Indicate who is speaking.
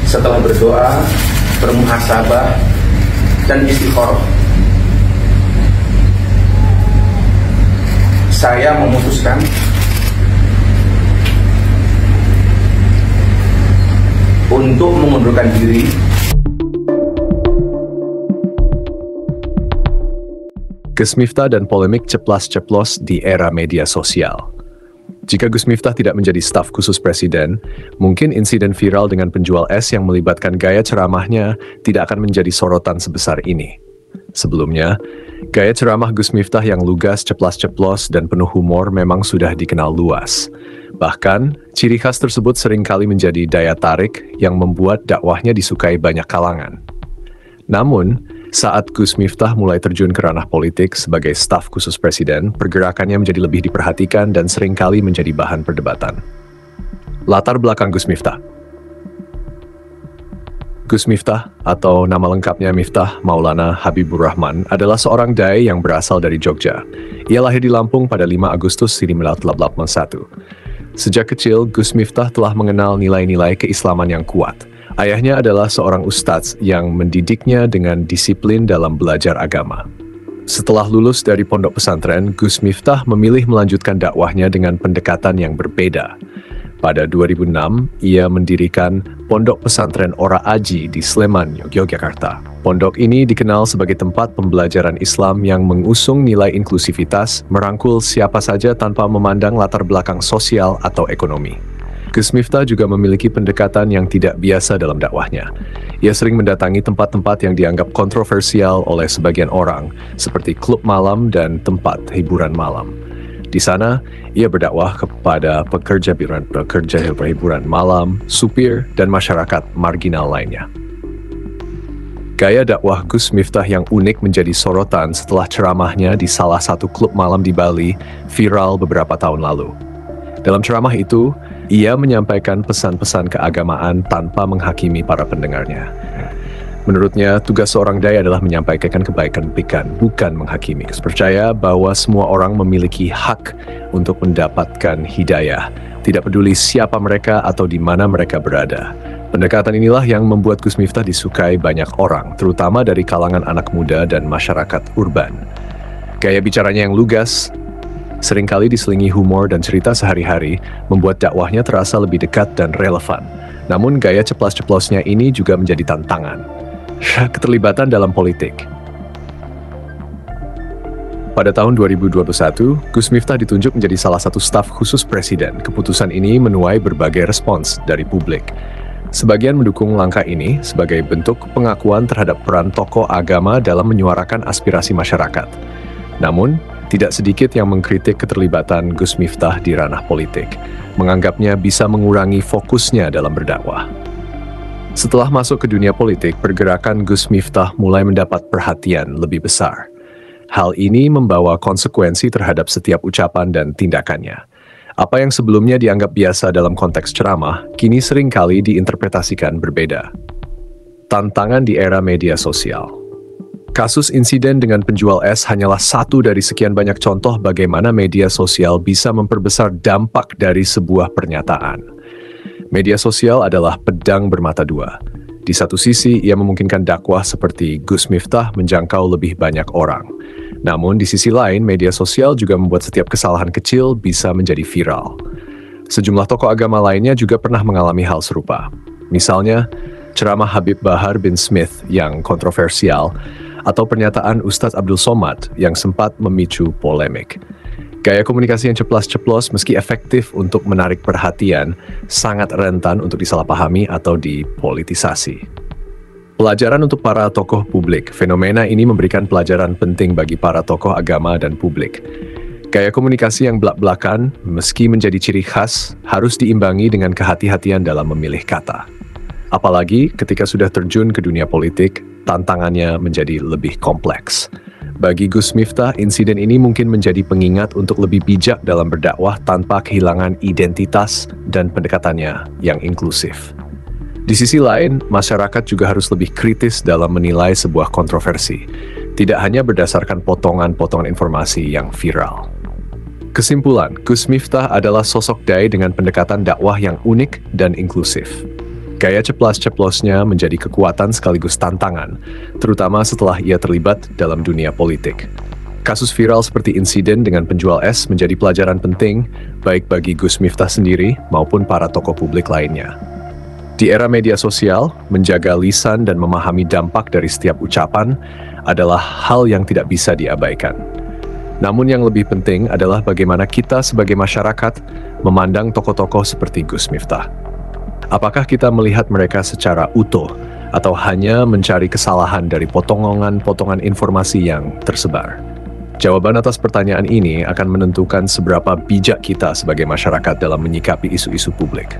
Speaker 1: setelah berdoa, bermuhasabah, dan istikharah, saya memutuskan untuk mengundurkan diri.
Speaker 2: Gus Miftah dan polemik ceplas-ceplos di era media sosial. Jika Gus Miftah tidak menjadi staf khusus presiden, mungkin insiden viral dengan penjual es yang melibatkan gaya ceramahnya tidak akan menjadi sorotan sebesar ini. Sebelumnya, gaya ceramah Gus Miftah yang lugas, ceplas-ceplos, dan penuh humor memang sudah dikenal luas. Bahkan, ciri khas tersebut seringkali menjadi daya tarik yang membuat dakwahnya disukai banyak kalangan. Namun, saat Gus Miftah mulai terjun ke ranah politik sebagai staf khusus presiden, pergerakannya menjadi lebih diperhatikan dan seringkali menjadi bahan perdebatan. Latar belakang Gus Miftah. Gus Miftah, atau nama lengkapnya Miftah Maulana Habibur Rahman, adalah seorang dai yang berasal dari Jogja. Ia lahir di Lampung pada 5 Agustus 1981. Sejak kecil, Gus Miftah telah mengenal nilai-nilai keislaman yang kuat. Ayahnya adalah seorang ustadz yang mendidiknya dengan disiplin dalam belajar agama. Setelah lulus dari pondok pesantren, Gus Miftah memilih melanjutkan dakwahnya dengan pendekatan yang berbeda. Pada 2006, ia mendirikan Pondok Pesantren Ora Aji di Sleman, Yogyakarta. Pondok ini dikenal sebagai tempat pembelajaran Islam yang mengusung nilai inklusivitas, merangkul siapa saja tanpa memandang latar belakang sosial atau ekonomi. Gus Miftah juga memiliki pendekatan yang tidak biasa dalam dakwahnya. Ia sering mendatangi tempat-tempat yang dianggap kontroversial oleh sebagian orang, seperti klub malam dan tempat hiburan malam. Di sana, ia berdakwah kepada pekerja hiburan malam, supir, dan masyarakat marginal lainnya. Gaya dakwah Gus Miftah yang unik menjadi sorotan setelah ceramahnya di salah satu klub malam di Bali viral beberapa tahun lalu. Dalam ceramah itu, ia menyampaikan pesan-pesan keagamaan tanpa menghakimi para pendengarnya. Menurutnya, tugas seorang dai adalah menyampaikan kebaikan, bukan menghakimi. Gus percaya bahwa semua orang memiliki hak untuk mendapatkan hidayah, tidak peduli siapa mereka atau di mana mereka berada. Pendekatan inilah yang membuat Gus Miftah disukai banyak orang, terutama dari kalangan anak muda dan masyarakat urban. Gaya bicaranya yang lugas, seringkali diselingi humor dan cerita sehari-hari, membuat dakwahnya terasa lebih dekat dan relevan. Namun gaya ceplas-ceplosnya ini juga menjadi tantangan. Keterlibatan dalam politik. Pada tahun 2021, Gus Miftah ditunjuk menjadi salah satu staf khusus presiden. Keputusan ini menuai berbagai respons dari publik. Sebagian mendukung langkah ini sebagai bentuk pengakuan terhadap peran tokoh agama dalam menyuarakan aspirasi masyarakat. Namun, tidak sedikit yang mengkritik keterlibatan Gus Miftah di ranah politik, menganggapnya bisa mengurangi fokusnya dalam berdakwah. Setelah masuk ke dunia politik, pergerakan Gus Miftah mulai mendapat perhatian lebih besar. Hal ini membawa konsekuensi terhadap setiap ucapan dan tindakannya. Apa yang sebelumnya dianggap biasa dalam konteks ceramah, kini seringkali diinterpretasikan berbeda. Tantangan di era media sosial. Kasus insiden dengan penjual es hanyalah satu dari sekian banyak contoh bagaimana media sosial bisa memperbesar dampak dari sebuah pernyataan. Media sosial adalah pedang bermata dua. Di satu sisi, ia memungkinkan dakwah seperti Gus Miftah menjangkau lebih banyak orang. Namun di sisi lain, media sosial juga membuat setiap kesalahan kecil bisa menjadi viral. Sejumlah tokoh agama lainnya juga pernah mengalami hal serupa. Misalnya, ceramah Habib Bahar bin Smith yang kontroversial, atau pernyataan Ustadz Abdul Somad yang sempat memicu polemik. Gaya komunikasi yang ceplas-ceplos meski efektif untuk menarik perhatian, sangat rentan untuk disalahpahami atau dipolitisasi. Pelajaran untuk para tokoh publik. Fenomena ini memberikan pelajaran penting bagi para tokoh agama dan publik. Gaya komunikasi yang belak-belakan, meski menjadi ciri khas, harus diimbangi dengan kehati-hatian dalam memilih kata. Apalagi ketika sudah terjun ke dunia politik, tantangannya menjadi lebih kompleks. Bagi Gus Miftah, insiden ini mungkin menjadi pengingat untuk lebih bijak dalam berdakwah tanpa kehilangan identitas dan pendekatannya yang inklusif. Di sisi lain, masyarakat juga harus lebih kritis dalam menilai sebuah kontroversi, tidak hanya berdasarkan potongan-potongan informasi yang viral. Kesimpulan, Gus Miftah adalah sosok dai dengan pendekatan dakwah yang unik dan inklusif. Gaya ceplas-ceplosnya menjadi kekuatan sekaligus tantangan, terutama setelah ia terlibat dalam dunia politik. Kasus viral seperti insiden dengan penjual es menjadi pelajaran penting, baik bagi Gus Miftah sendiri maupun para tokoh publik lainnya. Di era media sosial, menjaga lisan dan memahami dampak dari setiap ucapan adalah hal yang tidak bisa diabaikan. Namun yang lebih penting adalah bagaimana kita sebagai masyarakat memandang tokoh-tokoh seperti Gus Miftah. Apakah kita melihat mereka secara utuh atau hanya mencari kesalahan dari potongan-potongan informasi yang tersebar? Jawaban atas pertanyaan ini akan menentukan seberapa bijak kita sebagai masyarakat dalam menyikapi isu-isu publik.